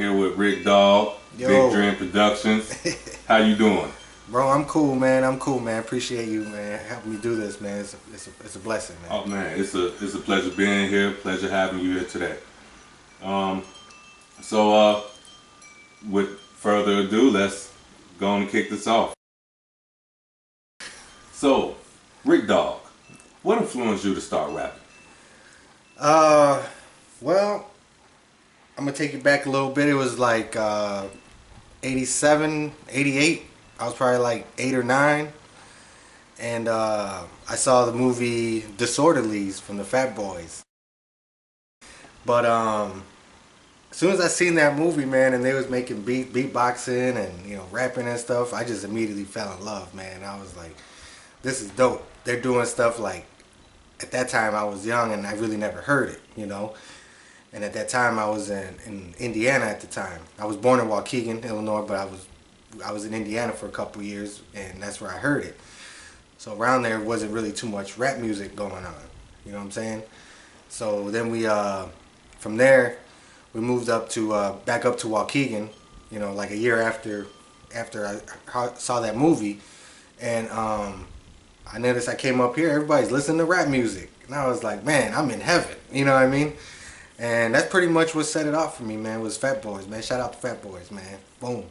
here with Rickdogg, Big Dream Productions. How you doing? Bro, I'm cool, man. Appreciate you, man, helping me do this, man. It's a blessing, man. Oh man, it's a pleasure being here. Pleasure having you here today. With further ado, let's go on and kick this off. So, Rickdogg, what influenced you to start rapping? Well, I'm gonna take you back a little bit. It was like 87, 88. I was probably like 8 or 9, and I saw the movie Disorderlies from the Fat Boys. But as soon as I seen that movie, man, and they was making beatboxing and rapping and stuff, I just immediately fell in love, man. I was like, this is dope. They're doing stuff like, at that time I was young and I really never heard it, And at that time I was in Indiana at the time. I was born in Waukegan, Illinois, but I was in Indiana for a couple years, and that's where I heard it. So around there wasn't really too much rap music going on. You know what I'm saying? So then we, from there, we moved up to back up to Waukegan. Like a year after I saw that movie, and I noticed I came up here, everybody's listening to rap music, and I was like, man, I'm in heaven. You know what I mean? And that's pretty much what set it off for me, man, was Fat Boys, man. Shout out to Fat Boys, man. Boom.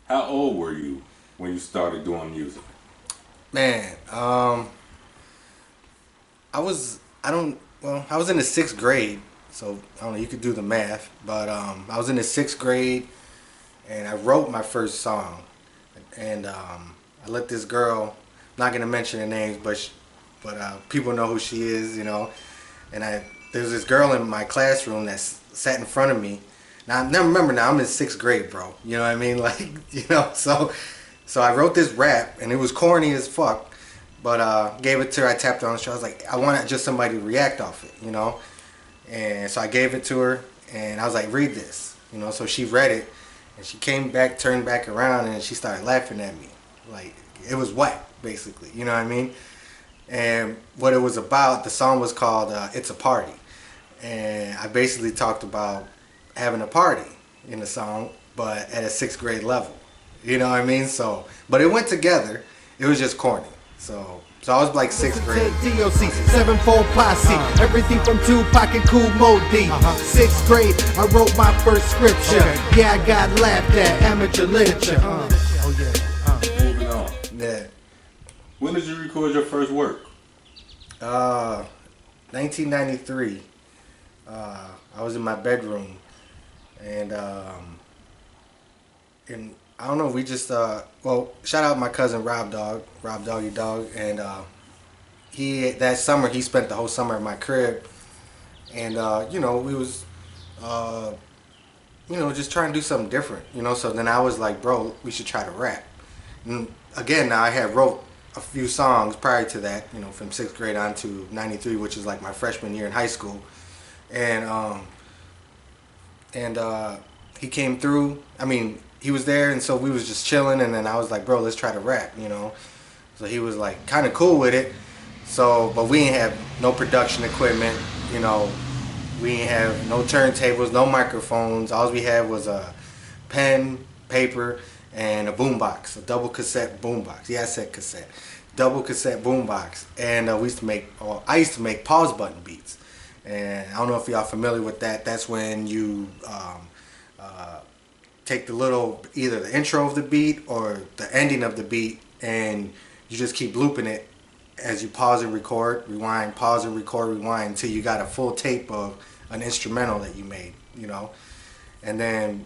How old were you when you started doing music? Man, I was in the 6th grade, so I don't know, you could do the math, but I was in the 6th grade, and I wrote my first song, and I let this girl, not gonna mention her names, but people know who she is, and there's this girl in my classroom that sat in front of me. Now, I never remember, now I'm in 6th grade, bro. You know what I mean? Like, so I wrote this rap, and it was corny as fuck, but gave it to her. I tapped her on the shoulder. I was like, I want just somebody to react off it, And so I gave it to her, and I was like, read this, So she read it, and she came back, turned back around, and she started laughing at me. Like, it was whack, basically, you know what I mean? And what it was about, the song was called It's a Party. And I basically talked about having a party in the song, but at a 6th grade level. You know what I mean? So, but it went together. It was just corny. So I was like 6th grade. DOC, 7-fold posse, everything from Tupac and Kool Moe Dee. 6th grade, I wrote my first scripture. Okay. Yeah, I got laughed at, amateur literature. Moving on. Yeah. When did you record your first work? 1993. I was in my bedroom, and I don't know, we just shout out my cousin Rob Doggy Dog, and that summer he spent the whole summer at my crib, and we was just trying to do something different, so then I was like, bro, we should try to rap. And again, now I had wrote a few songs prior to that, from 6th grade on to 93, which is like my freshman year in high school. And he came through. I mean, he was there, and so we was just chilling, and then I was like, bro, let's try to rap, So he was like kind of cool with it. So, but we ain't have no production equipment, we ain't have no turntables, no microphones. All we had was a pen, paper, and a boombox, a double cassette boombox. Yeah, I said cassette. Double cassette boombox. And I used to make pause button beats. And I don't know if y'all familiar with that. That's when you take either the intro of the beat or the ending of the beat, and you just keep looping it as you pause and record, rewind, pause and record, rewind, until you got a full tape of an instrumental that you made, And then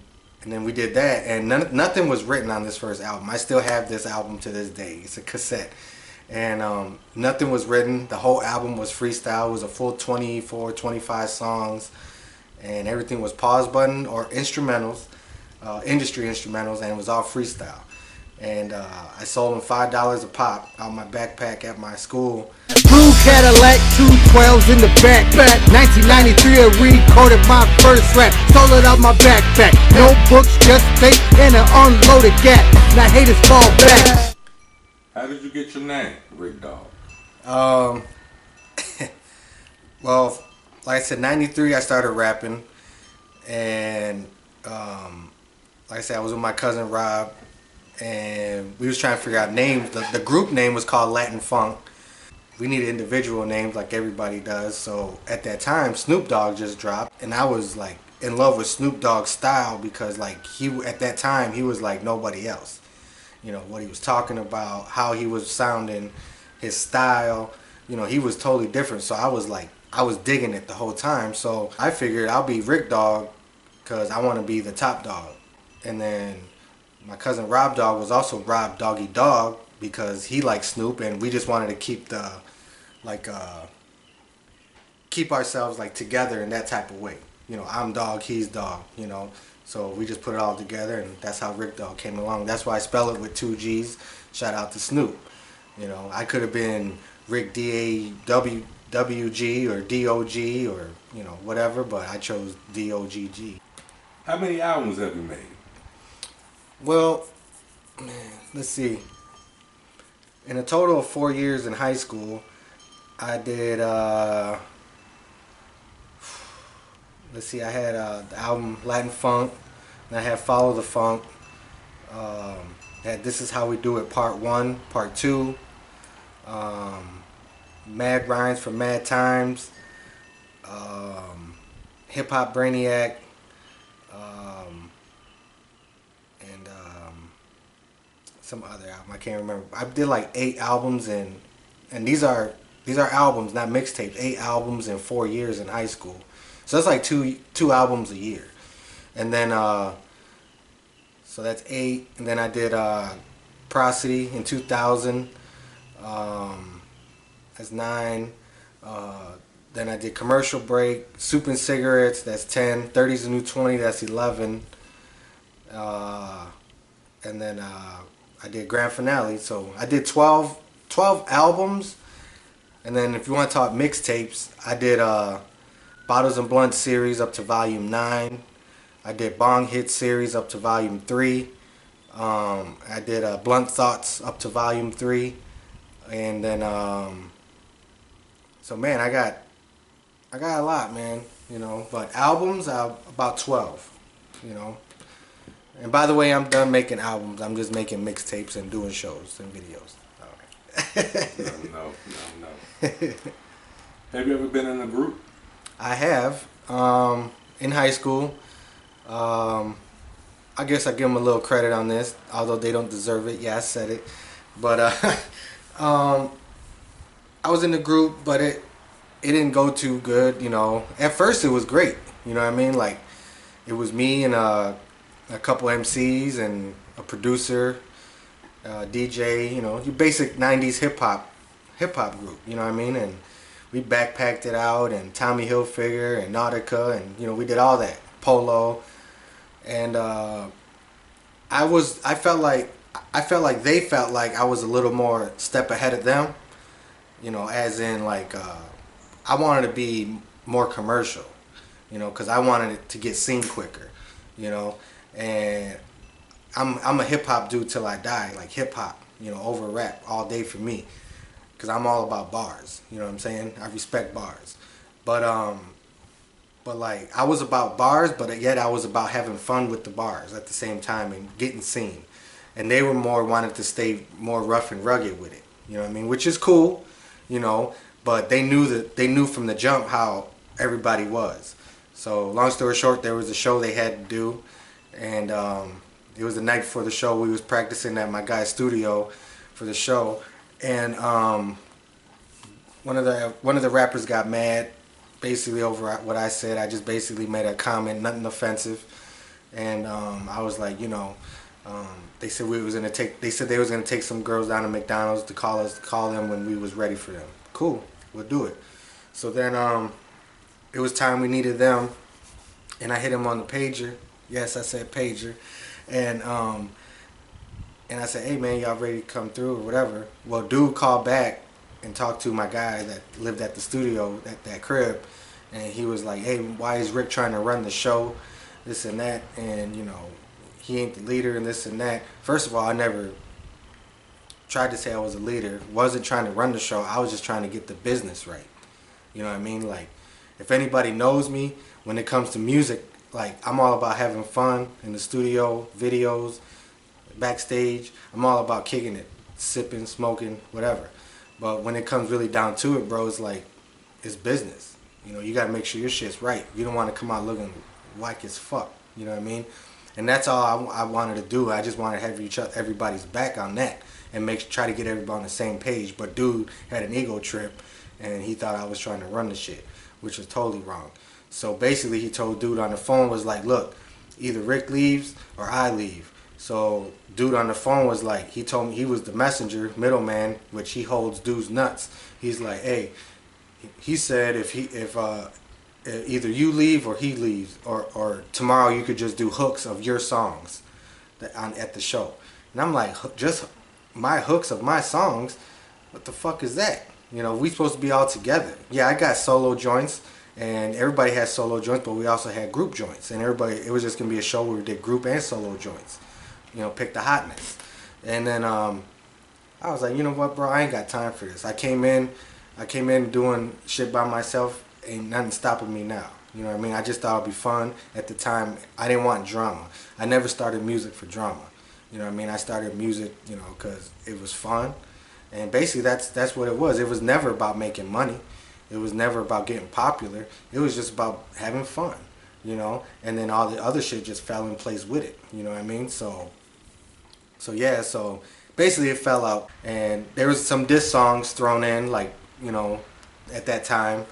we did that, and nothing was written on this first album. I still have this album to this day. It's a cassette. And nothing was written. The whole album was freestyle. It was a full 24, 25 songs. And everything was pause button or instrumentals, industry instrumentals, and it was all freestyle. And I sold them $5 a pop out of my backpack at my school. Blue Cadillac, 212s in the backpack. 1993, I recorded my first rap. Sold it out my backpack. No books, just tape and an unloaded gap. Now haters fall back. How did you get your name, Rickdogg? Well, like I said, '93 I started rapping, and like I said, I was with my cousin Rob, and we was trying to figure out names. The group name was called Latin Funk. We needed individual names like everybody does. So at that time, Snoop Dogg just dropped, and I was like in love with Snoop Dogg's style because like he at that time he was like nobody else. You know what he was talking about, how he was sounding, his style. You know he was totally different. So I was like I was digging it the whole time. So I figured I'll be Rickdogg because I want to be the top dog. And then my cousin Rob Dog was also Rob Doggy Dog because he liked Snoop, and we just wanted to keep the like keep ourselves like together in that type of way. You know, I'm dog, he's dog. You know, so we just put it all together, and that's how Rickdogg came along. That's why I spell it with two G's. Shout out to Snoop. You know, I could have been Rick D-A-W-G or D-O-G or, you know, whatever, but I chose D-O-G-G. How many albums have you made? Well, man, let's see. In a total of 4 years in high school, I did, let's see, I had the album Latin Funk, and I had Follow the Funk. Had This Is How We Do It Part 1, Part 2. Mad Rhymes for Mad Times. Hip Hop Brainiac. And some other album, I can't remember. I did like 8 albums, and these are albums, not mixtapes. 8 albums in 4 years in high school. So that's like two albums a year. And then so that's 8. And then I did Prosody in 2000. That's 9. Then I did Commercial Break, Soup and Cigarettes, that's 10. 30's the New 20, that's 11. And then I did Grand Finale. So I did 12 albums. And then if you want to talk mixtapes, I did Bottles and Blunt series up to volume 9. I did Bong Hit series up to volume 3. I did Blunt Thoughts up to volume 3. And then so man, I got a lot, man, you know, but albums about 12, you know. And by the way, I'm done making albums. I'm just making mixtapes and doing shows and videos. No. Have you ever been in a group? I have. In high school. I guess I give them a little credit on this, although they don't deserve it. Yeah, I said it. But I was in the group, but it didn't go too good, you know. At first it was great, you know what I mean? Like, it was me and a couple MCs and a producer, DJ, you know, your basic 90s hip hop group, you know what I mean? And we backpacked it out, and Tommy Hilfiger and Nautica, and you know, we did all that, Polo. And I felt like they felt like I was a little more step ahead of them, you know, as in like I wanted to be more commercial, you know, because I wanted it to get seen quicker, you know. And I'm a hip hop dude till I die, like hip hop, you know, over rap all day for me, because I'm all about bars, you know what I'm saying? I respect bars, but like I was about bars, but yet I was about having fun with the bars at the same time and getting seen. And they were more wanted to stay more rough and rugged with it, you know what I mean? Which is cool, you know, but they knew from the jump how everybody was. So long story short, there was a show they had to do, and it was the night before the show. We was practicing at my guy's studio for the show, and one of the rappers got mad, basically over what I said. I just basically made a comment, nothing offensive, and I was like, you know, they said they was gonna take some girls down to McDonald's to call them when we was ready for them. Cool, we'll do it. So then it was time we needed them, and I hit him on the pager. Yes, I said pager, and I said, hey man, y'all ready to come through or whatever? Well, dude called back and talked to my guy that lived at the studio at that crib, and he was like, hey, why is Rick trying to run the show, this and that, and you know, he ain't the leader and this and that. First of all, I never tried to say I was a leader. Wasn't trying to run the show. I was just trying to get the business right. You know what I mean? Like, if anybody knows me, when it comes to music, like I'm all about having fun in the studio, videos, backstage. I'm all about kicking it, sipping, smoking, whatever. But when it comes really down to it, bro, it's like it's business. You know, you gotta make sure your shit's right. You don't want to come out looking whack as fuck. You know what I mean? And that's all I wanted to do. I just wanted to have everybody's back on that and try to get everybody on the same page. But dude had an ego trip, and he thought I was trying to run the shit, which was totally wrong. So basically, he told dude on the phone was like, look, either Rick leaves or I leave. So dude on the phone was like, he told me he was the messenger, middleman, which he holds dude's nuts. He's like, hey, he said if either you leave or he leaves, or tomorrow you could just do hooks of your songs at the show. And I'm like, just my hooks of my songs? What the fuck is that? You know, we supposed to be all together. Yeah, I got solo joints, and everybody has solo joints, but we also had group joints. And it was just going to be a show where we did group and solo joints. You know, pick the hotness. And then I was like, you know what, bro, I ain't got time for this. I came in doing shit by myself. Ain't nothing stopping me now. You know what I mean? I just thought it'd be fun. At the time, I didn't want drama. I never started music for drama. You know what I mean? I started music, you know, because it was fun. And basically that's what it was. It was never about making money. It was never about getting popular. It was just about having fun, you know? And then all the other shit just fell in place with it. You know what I mean? So yeah, so basically it fell out. And there was some diss songs thrown in, like, you know, at that time.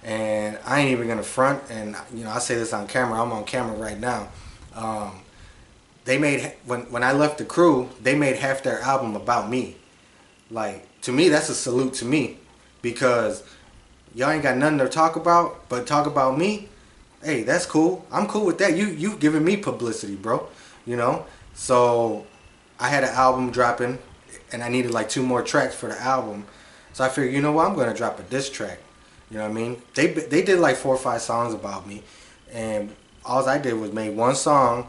And I ain't even gonna front, and you know, I say this on camera, I'm on camera right now. They made, when I left the crew, they made half their album about me. Like, to me, that's a salute to me, because y'all ain't got nothing to talk about but talk about me. Hey, that's cool. I'm cool with that. You've given me publicity, bro. You know? So I had an album dropping, and I needed like 2 more tracks for the album. So I figured, you know what, I'm gonna drop a diss track. You know what I mean? They did like 4 or 5 songs about me, and all I did was made 1 song,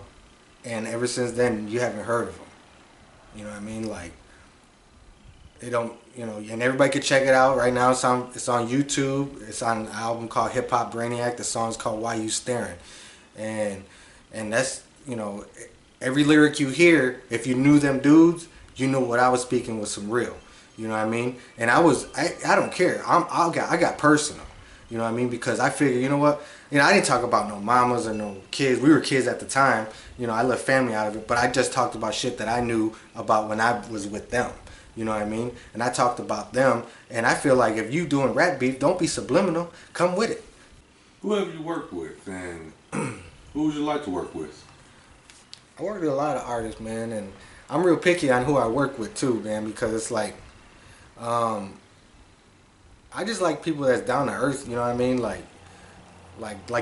and ever since then you haven't heard of them. You know what I mean? Like, they don't, you know, and everybody can check it out right now. It's on YouTube. It's on an album called Hip Hop Brainiac. The song's called Why You Staring, and that's, you know, every lyric you hear, if you knew them dudes, you knew what I was speaking was some real. You know what I mean? And I don't care. I got personal. You know what I mean? Because I figure, you know what? You know, I didn't talk about no mamas or no kids. We were kids at the time. You know, I left family out of it. But I just talked about shit that I knew about when I was with them. You know what I mean? And I talked about them. And I feel like if you doing rap beef, don't be subliminal. Come with it. Who have you worked with, and who would you like to work with? I work with a lot of artists, man. And I'm real picky on who I work with, too, man. Because it's like, I just like people that's down to earth, you know what I mean? Like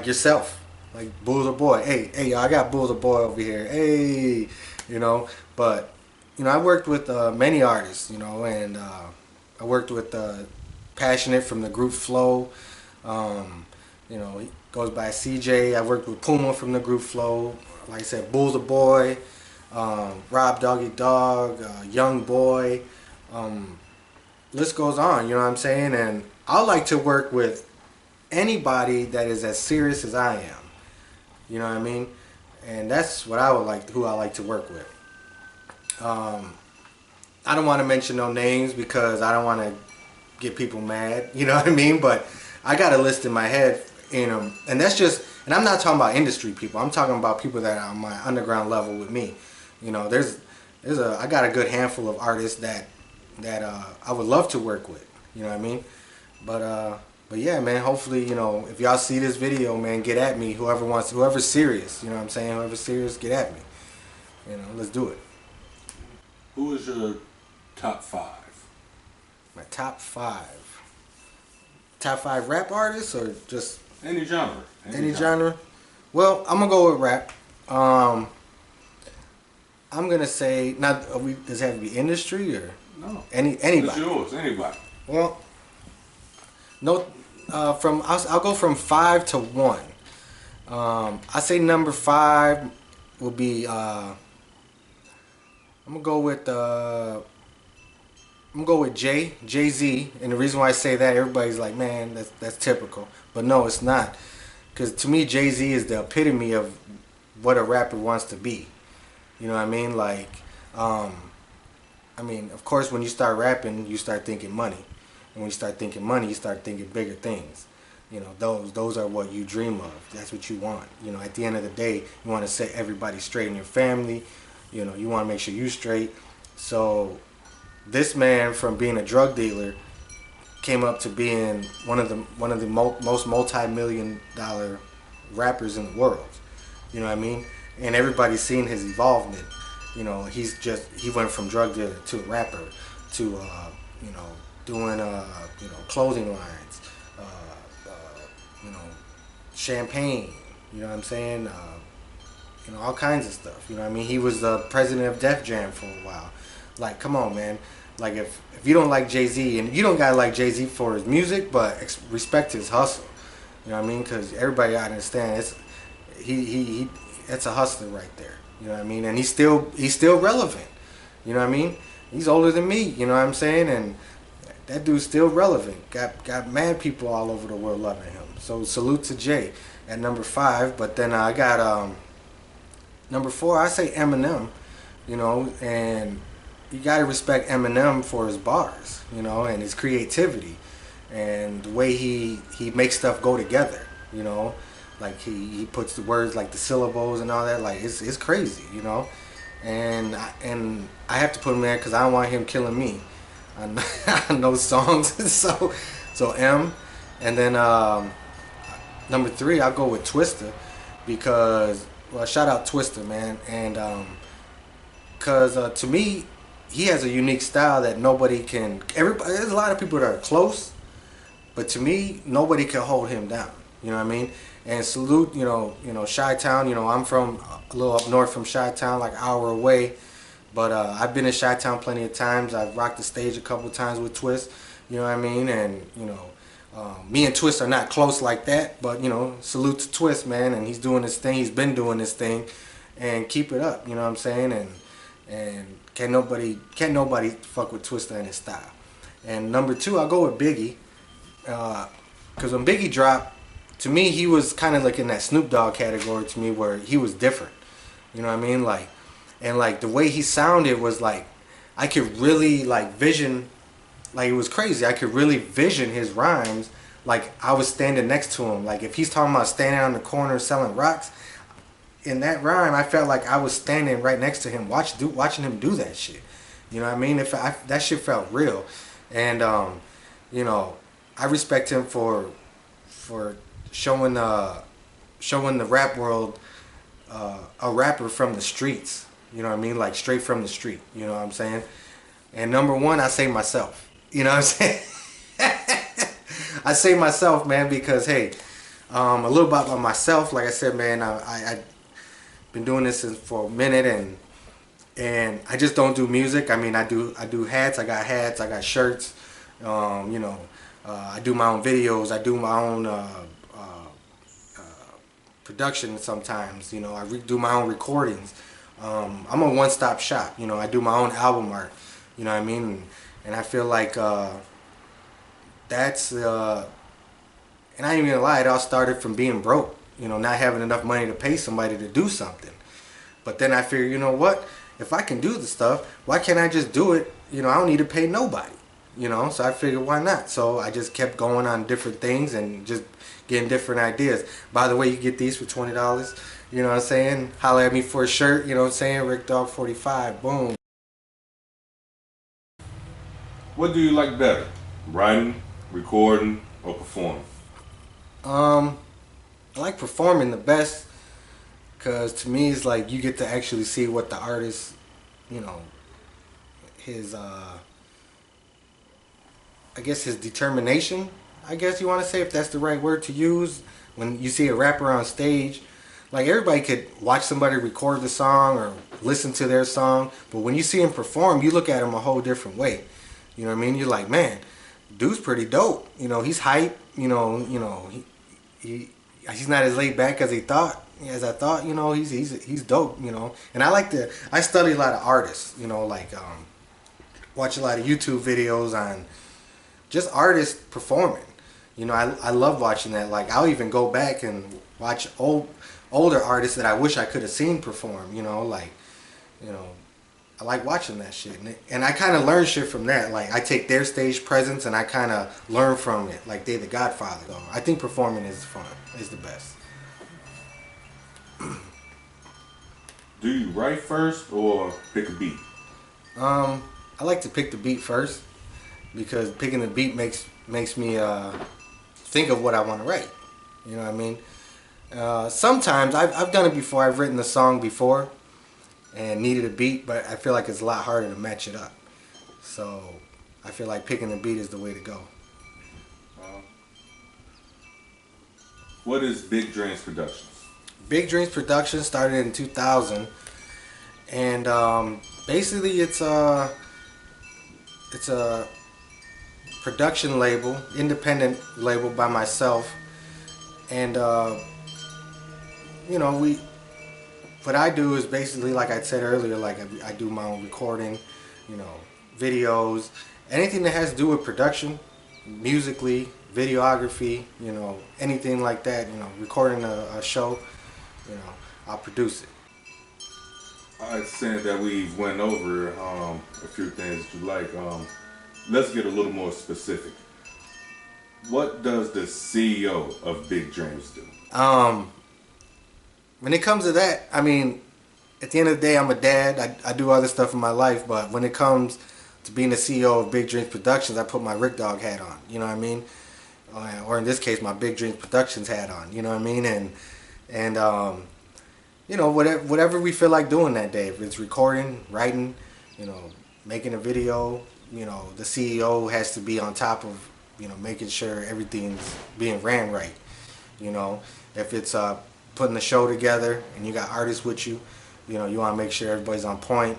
yourself. Like Bull's a boy. Hey, y'all, I got Bull's a boy over here. Hey, you know. But, you know, I worked with many artists, you know, and I worked with Passionate from the group Flow. You know, he goes by CJ. I worked with Puma from the group Flow. Like I said, Bull's a boy. Rob Doggy Dog, Young Boy. List goes on, you know what I'm saying? And I like to work with anybody that is as serious as I am. You know what I mean? And that's what who I like to work with. I don't want to mention no names because I don't want to get people mad, you know what I mean? But I got a list in my head, you know, and that's just, and I'm not talking about industry people. I'm talking about people that are on my underground level with me. You know, I got a good handful of artists that I would love to work with, you know what I mean? But yeah, man, hopefully, you know, if y'all see this video, man, get at me. Whoever's serious, you know what I'm saying? Whoever's serious, get at me. You know, let's do it. Who is your top 5? My top 5. Top 5 rap artists or just Any genre. any genre? Well, I'm gonna go with rap. I'm gonna say, does it have to be industry or? No. Anybody. It's yours. Anybody. Well, no. I'll go from 5 to 1. I say number 5 will be. I'm gonna go with I'm gonna go with Jay-Z, and the reason why I say that, everybody's like, man, that's typical, but no, it's not, because to me, Jay-Z is the epitome of what a rapper wants to be. You know what I mean? Like, um, of course, when you start rapping, you start thinking money, and when you start thinking money, you start thinking bigger things. You know, those are what you dream of. That's what you want. You know, at the end of the day, you want to set everybody straight in your family. You know, you want to make sure you straight. So this man, from being a drug dealer, came up to being one of the most multi-million-dollar rappers in the world. You know what I mean? And everybody's seen his evolvement. You know, he went from drug dealer to rapper to you know, doing you know, clothing lines, you know, champagne. You know what I'm saying? You know, all kinds of stuff. You know what I mean? He was the president of Def Jam for a while. Like, come on, man. Like, if you don't like Jay-Z, and you don't gotta like Jay-Z for his music, but respect his hustle. You know what I mean? Because everybody gotta understand, it's a hustler right there. You know what I mean? And he's still relevant. You know what I mean? He's older than me. You know what I'm saying? And that dude's still relevant. Got mad people all over the world loving him. So salute to Jay at number 5. But then I got number 4. I say Eminem. You know, and you gotta respect Eminem for his bars. You know, and his creativity, and the way he makes stuff go together. You know. Like he puts the words, like the syllables and all that. Like it's crazy, you know. And I have to put him there because I don't want him killing me. I know songs, so M. And then number 3, I'll go with Twista, because, well, shout out Twista, man. And because to me, he has a unique style that nobody can. There's a lot of people that are close, but to me, nobody can hold him down. You know what I mean? And salute, you know, Chi-Town. You know, I'm from a little up north from Chi-Town, like an hour away. But I've been in Chi-Town plenty of times. I've rocked the stage a couple of times with Twist. You know what I mean? And, you know, me and Twist are not close like that. But, you know, salute to Twist, man. And he's doing his thing. He's been doing this thing. And keep it up, you know what I'm saying? And can't nobody fuck with Twista and his style. And number 2, I'll go with Biggie. Because when Biggie dropped, to me, he was kind of like in that Snoop Dogg category to me, where he was different. You know what I mean? Like, and like the way he sounded was like, I could really like vision, like it was crazy. I could really vision his rhymes like I was standing next to him. Like if he's talking about standing on the corner selling rocks, in that rhyme, I felt like I was standing right next to him, watching him do that shit. You know what I mean? That shit felt real. And you know, I respect him for showing the rap world a rapper from the streets. You know what I mean? Like straight from the street. You know what I'm saying? And number 1, I say myself. You know what I'm saying? I say myself, man, because hey, a little bit about myself. Like I said, man, I've been doing this for a minute, and I just don't do music. I mean, I do hats. I got hats. I got shirts. You know, I do my own videos. I do my own production sometimes. You know, I do my own recordings. I'm a one-stop shop. You know, I do my own album art. You know what I mean? And I feel like that's and I ain't even gonna lie, it all started from being broke. You know, not having enough money to pay somebody to do something. But then I figured, you know what? If I can do the stuff, why can't I just do it? You know, I don't need to pay nobody. You know, so I figured, why not? So I just kept going on different things and just getting different ideas. By the way, you get these for $20. You know what I'm saying? Holler at me for a shirt. You know what I'm saying? Rickdogg 45. Boom. What do you like better? Writing, recording, or performing? I like performing the best, because to me it's like you get to actually see what the artist, you know, his I guess his determination, I guess you want to say, if that's the right word to use. When you see a rapper on stage, like everybody could watch somebody record the song or listen to their song, but when you see him perform, you look at him a whole different way. You know what I mean? You're like, man, dude's pretty dope. You know, he's hype. You know, he's not as laid back as I thought. You know, he's dope. You know, and I study a lot of artists. You know, like watch a lot of YouTube videos on just artists performing. You know, I love watching that. Like, I'll even go back and watch older artists that I wish I could have seen perform. You know, like, you know, I like watching that shit, and I kind of learn shit from that. Like, I take their stage presence and I kind of learn from it. Like, they the Godfather. Though I think performing is fun, is the best. Do you write first or pick a beat? I like to pick the beat first because picking the beat makes me think of what I want to write. You know what I mean? Sometimes I've done it before. I've written a song before and needed a beat, but I feel like it's a lot harder to match it up. So I feel like picking the beat is the way to go. What is Big Dreams Productions? Big Dreams Productions started in 2000, and basically it's a production label, independent label by myself, and you know, what I do is basically, like I said earlier, like I do my own recording, you know, videos, anything that has to do with production, musically, videography, you know, anything like that, you know, recording a show, you know, I'll produce it. I said that we've went over a few things that you like. Let's get a little more specific. What does the CEO of Big Dreams do? When it comes to that, I mean, at the end of the day, I'm a dad. I do other stuff in my life, but when it comes to being the CEO of Big Dreams Productions, I put my Rickdogg hat on. You know what I mean? Or in this case, my Big Dreams Productions hat on. You know what I mean? And you know, whatever we feel like doing that day. If it's recording, writing, you know, making a video, you know, the CEO has to be on top of, you know, making sure everything's being ran right. You know, if it's putting the show together and you got artists with you, you know, you want to make sure everybody's on point,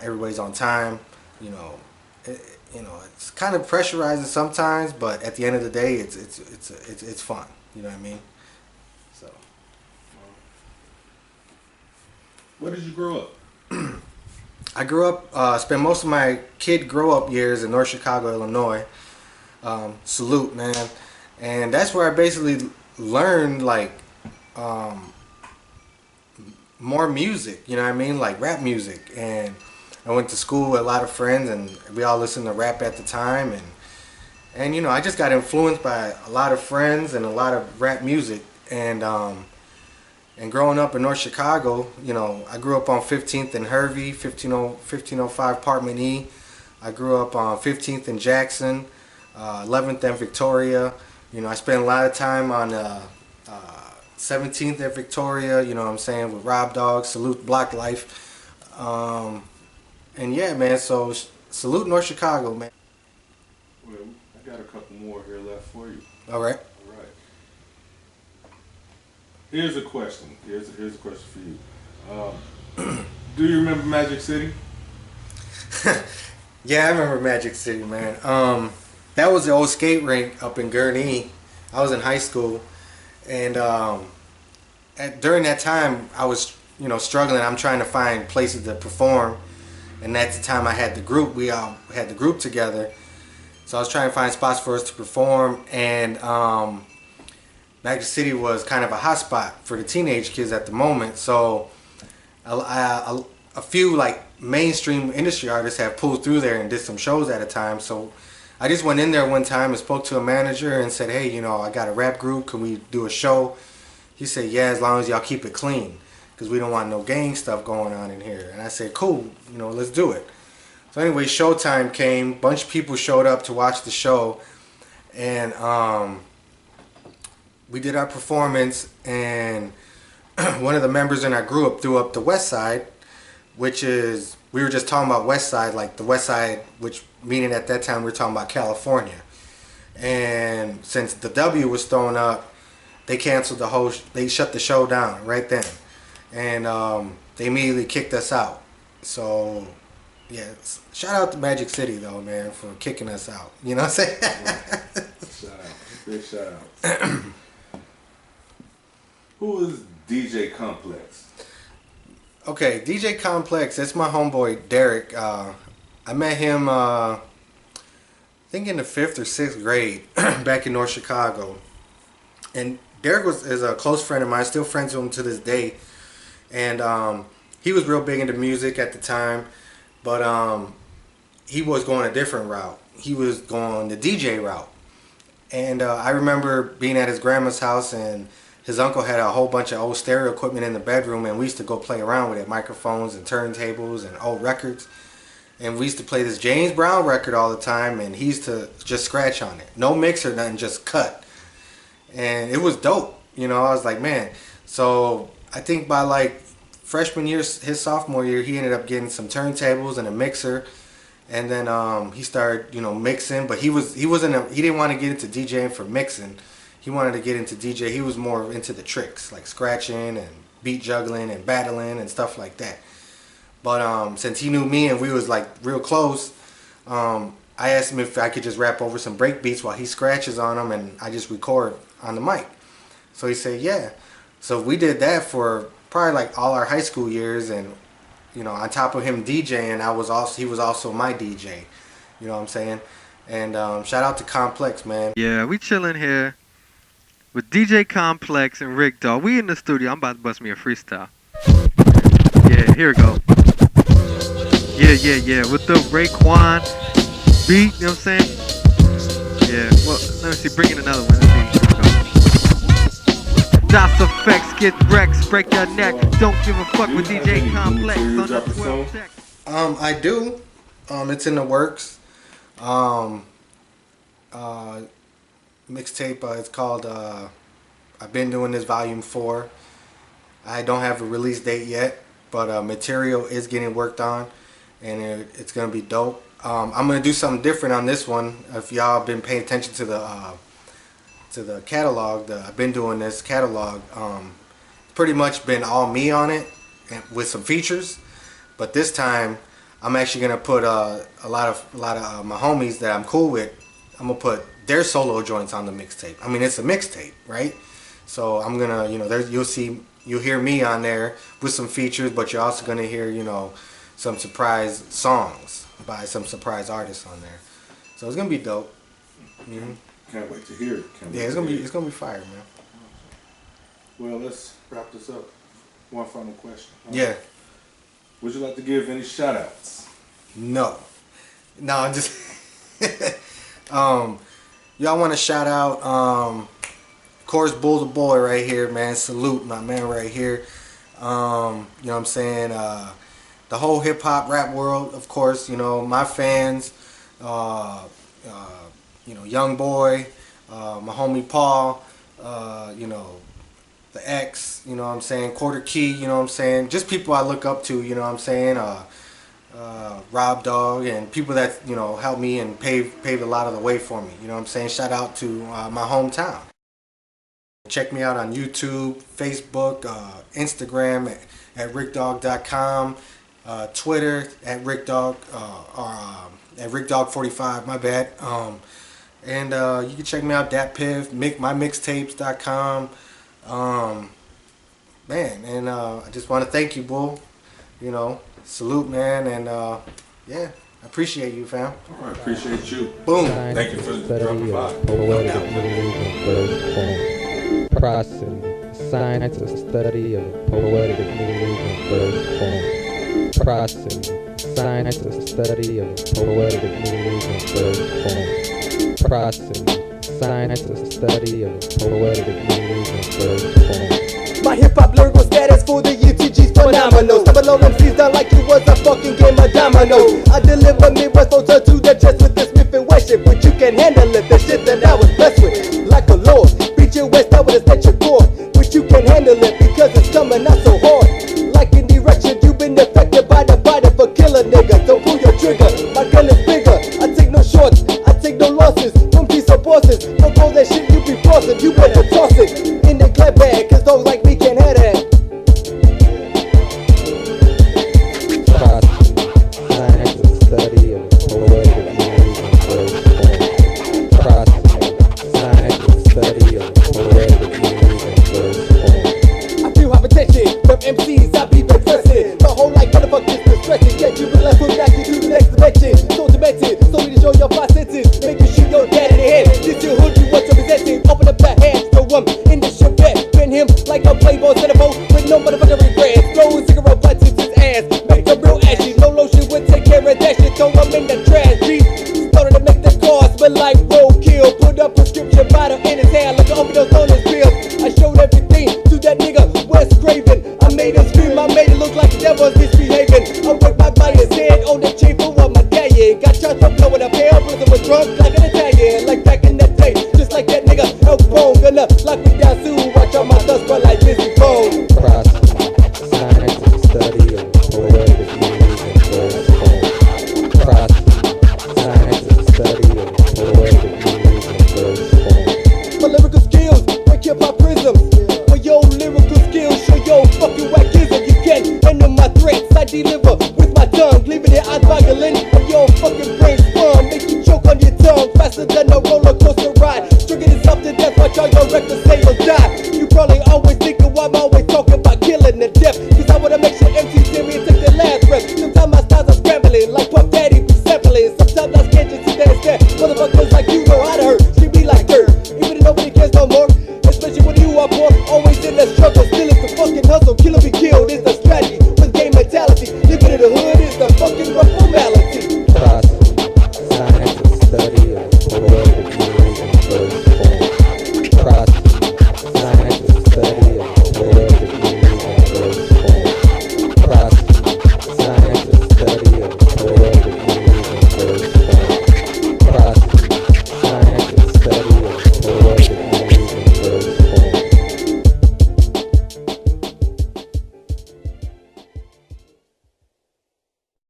everybody's on time. You know, you know, it's kind of pressurizing sometimes, but at the end of the day, it's fun. You know what I mean? So. Where did you grow up? I grew up, spent most of my grow up years in North Chicago, Illinois. Salute, man. And that's where I basically learned, like, more music, you know what I mean? Like rap music. And I went to school with a lot of friends, and we all listened to rap at the time. And you know, I just got influenced by a lot of friends and a lot of rap music. And growing up in North Chicago, you know, I grew up on 15th and Hervey, 1505 Apartment E. I grew up on 15th and Jackson, 11th and Victoria. You know, I spent a lot of time on 17th and Victoria, you know what I'm saying, with Rickdogg, Salute Block Life. And yeah, man, so salute North Chicago, man. Well, I got a couple more here left for you. All right. All right. Here's a question. Here's a question for you. Do you remember Magic City? Yeah, I remember Magic City, man. That was the old skate rink up in Gurnee. I was in high school, and during that time, I was, you know, struggling. I'm trying to find places to perform, and at the time, I had the group. We all had the group together, so I was trying to find spots for us to perform, and Magic City was kind of a hot spot for the teenage kids at the moment. So a few like mainstream industry artists have pulled through there and did some shows at a time. So I just went in there one time and spoke to a manager and said, hey, you know, I got a rap group. Can we do a show? He said, yeah, as long as y'all keep it clean, because we don't want no gang stuff going on in here. And I said, cool, you know, let's do it. So anyway, showtime came. A bunch of people showed up to watch the show. And we did our performance, and one of the members in our group threw up the West Side, which is, we were just talking about West Side, like the West Side, which meaning at that time we were talking about California. And since the W was thrown up, they canceled the whole, they shut the show down right then. And they immediately kicked us out. So, yeah, shout out to Magic City though, man, for kicking us out. You know what I'm saying? Shout out. Big shout out. Who is DJ Complex? Okay, DJ Complex, that's my homeboy Derek. I met him, I think in the 5th or 6th grade, back in North Chicago. And Derek is a close friend of mine, still friends with him to this day. And he was real big into music at the time, but he was going a different route. He was going the DJ route. And I remember being at his grandma's house, and his uncle had a whole bunch of old stereo equipment in the bedroom, and we used to go play around with it, microphones and turntables and old records. And we used to play this James Brown record all the time, and he used to just scratch on it. No mixer, nothing, just cut. And it was dope. You know, I was like, man. So I think by like freshman year, his sophomore year, he ended up getting some turntables and a mixer. And then he started, mixing, but he didn't want to get into DJing for mixing. He wanted to get into DJ. He was more into the tricks, like scratching and beat juggling and battling and stuff like that. But since he knew me and we was like real close, I asked him if I could just rap over some break beats while he scratches on them, and I just record on the mic. So he said, yeah. So we did that for probably like all our high school years, and on top of him DJing, he was also my DJ. You know what I'm saying? And shout out to Complex, man. Yeah, we chilling here with DJ Complex and Rickdogg. We in the studio. I'm about to bust me a freestyle. Yeah, here we go. Yeah. With the Raekwon beat, you know what I'm saying? Yeah, well, let me see. Bring in another one. Let's see. Here we go. DOS effects, get wrecks, break your neck. Don't give a fuck with DJ Complex on the 12 check. I do. It's in the works. Mixtape. It's called. I've been doing this volume 4. I don't have a release date yet, but material is getting worked on, and it's gonna be dope. I'm gonna do something different on this one. If y'all been paying attention to the catalog, I've been doing this catalog. It's pretty much been all me on it, and with some features. But this time, I'm actually gonna put a lot of my homies that I'm cool with. I'm gonna put their solo joints on the mixtape. I mean, it's a mixtape, right? So I'm gonna, you'll hear me on there with some features, but you're also gonna hear, some surprise songs by some surprise artists on there. So it's gonna be dope. Mm-hmm. Can't wait to hear it. It's gonna be fire, man. Well, let's wrap this up. One final question. Yeah. Would you like to give any shout outs? No, I'm just y'all want to shout out of course Bull the Boy right here, man. Salute my man right here. You know what I'm saying? The whole hip hop rap world, of course, my fans, Young Boy, my homie Paul, the X, you know what I'm saying, Quarter Key, you know what I'm saying, just people I look up to, you know what I'm saying, Rob Dog, and people that, helped me and paved a lot of the way for me, you know what I'm saying. Shout out to my hometown. Check me out on YouTube, Facebook, Instagram at rickdogg.com, Twitter at rickdogg, at rickdogg45, my bad. And you can check me out, DatPiv, mymixtapes.com. Man, and I just want to thank you, Bull. Salute, man, and yeah, I appreciate you, fam. All right, appreciate you. Boom. Thank you for dropping by. Process, science, a study of poetic meaning in verse form. Process, science, a study of poetic meaning in verse form. Process, science, a study of poetic meaning in verse form. My hip-hop lyrical status for the UTG's phenomenal. Stumble on MCs down like it was a fucking game of domino. I deliver Midwest photo to the chest with this Smith and West shit, but you can handle it, the shit that I was blessed with. Like a lord, beat your West out with a stench of core, but you can handle it because it's coming out so hard. Like an erection, you've been affected by the body for killer niggas. Don't pull your trigger, my gun is bigger. I take no shorts, I take no losses from piece of bosses. Don't go that shit you be flossing, you better toss it in the clap bag, cause those like me can have that. Process, science, a study of poetic meaning in verse form. Process, science, a study of poetic meaning in verse form. I feel hypertension from MCs, I be depressing. My whole life motherfuckers distressing, yet you be left hooked back to the next dimension. a playboy centerfold with no motherfucking regrets. Flows